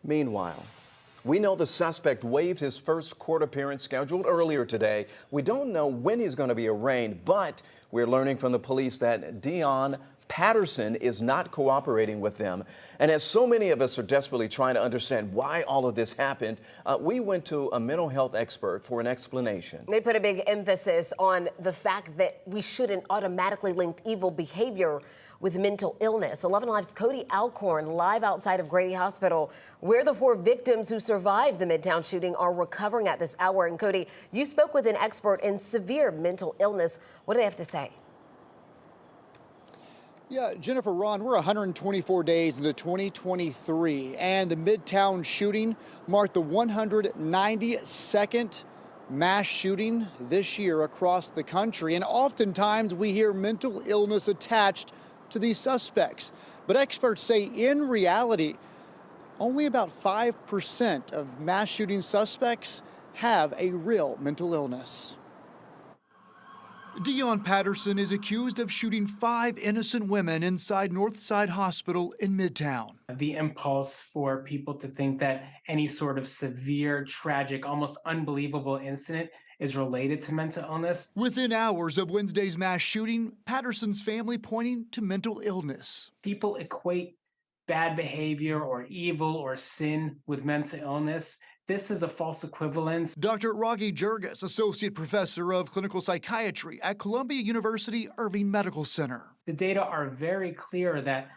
Meanwhile, we know the suspect waived his first court appearance scheduled earlier today. We don't know when he's going to be arraigned, but we're learning from the police that Dion Patterson is not cooperating with them. And as so many of us are desperately trying to understand why all of this happened, we went to a mental health expert for an explanation. They put a big emphasis on the fact that we shouldn't automatically link evil behavior with mental illness. 11 Live's Cody Alcorn live outside of Grady Hospital, where the 4 victims who survived the Midtown shooting are recovering at this hour. And Cody, you spoke with an expert in severe mental illness. What do they have to say? Yeah, Jennifer, Ron, we're 124 days into 2023, and the Midtown shooting marked the 192nd mass shooting this year across the country. And oftentimes we hear mental illness attached to these suspects. But experts say in reality, only about 5% of mass shooting suspects have a real mental illness. Dion Patterson is accused of shooting 5 innocent women inside Northside Hospital in Midtown. The impulse for people to think that any sort of severe, tragic, almost unbelievable incident is related to mental illness. Within hours of Wednesday's mass shooting, Patterson's family pointing to mental illness. People equate bad behavior or evil or sin with mental illness. This is a false equivalence. Dr. Raghi Jurgis, Associate Professor of Clinical Psychiatry at Columbia University Irving Medical Center. The data are very clear that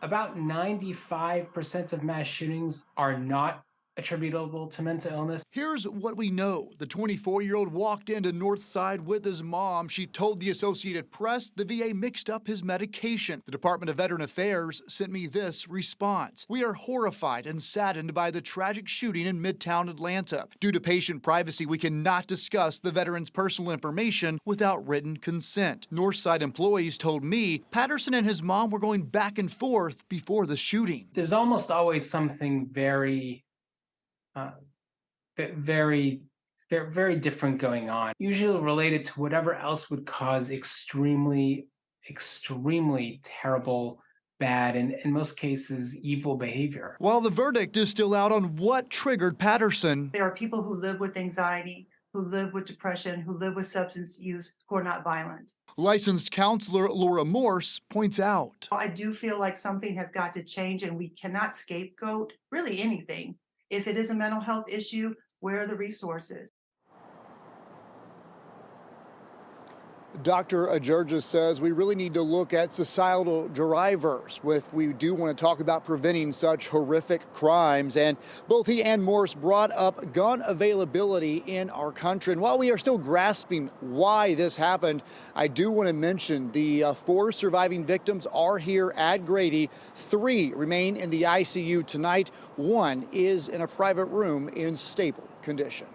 about 95% of mass shootings are not attributable to mental illness. Here's what we know. The 24-year-old walked into Northside with his mom. She told the Associated Press the VA mixed up his medication. The Department of Veteran Affairs sent me this response. We are horrified and saddened by the tragic shooting in Midtown Atlanta. Due to patient privacy, we cannot discuss the veteran's personal information without written consent. Northside employees told me Patterson and his mom were going back and forth before the shooting. There's almost always something very different going on, usually related to whatever else would cause extremely terrible, bad, and in most cases, evil behavior. While the verdict is still out on what triggered Patterson, there are people who live with anxiety, who live with depression, who live with substance use, who are not violent. licensed counselor Laura Morse points out. I do feel like something has got to change, and we cannot scapegoat really anything. If it is a mental health issue, where are the resources? Dr. Ajurja says we really need to look at societal drivers if we do want to talk about preventing such horrific crimes. And both he and Morse brought up gun availability in our country. And while we are still grasping why this happened, I do want to mention the 4 surviving victims are here at Grady. 3 remain in the ICU tonight. 1 is in a private room in stable condition.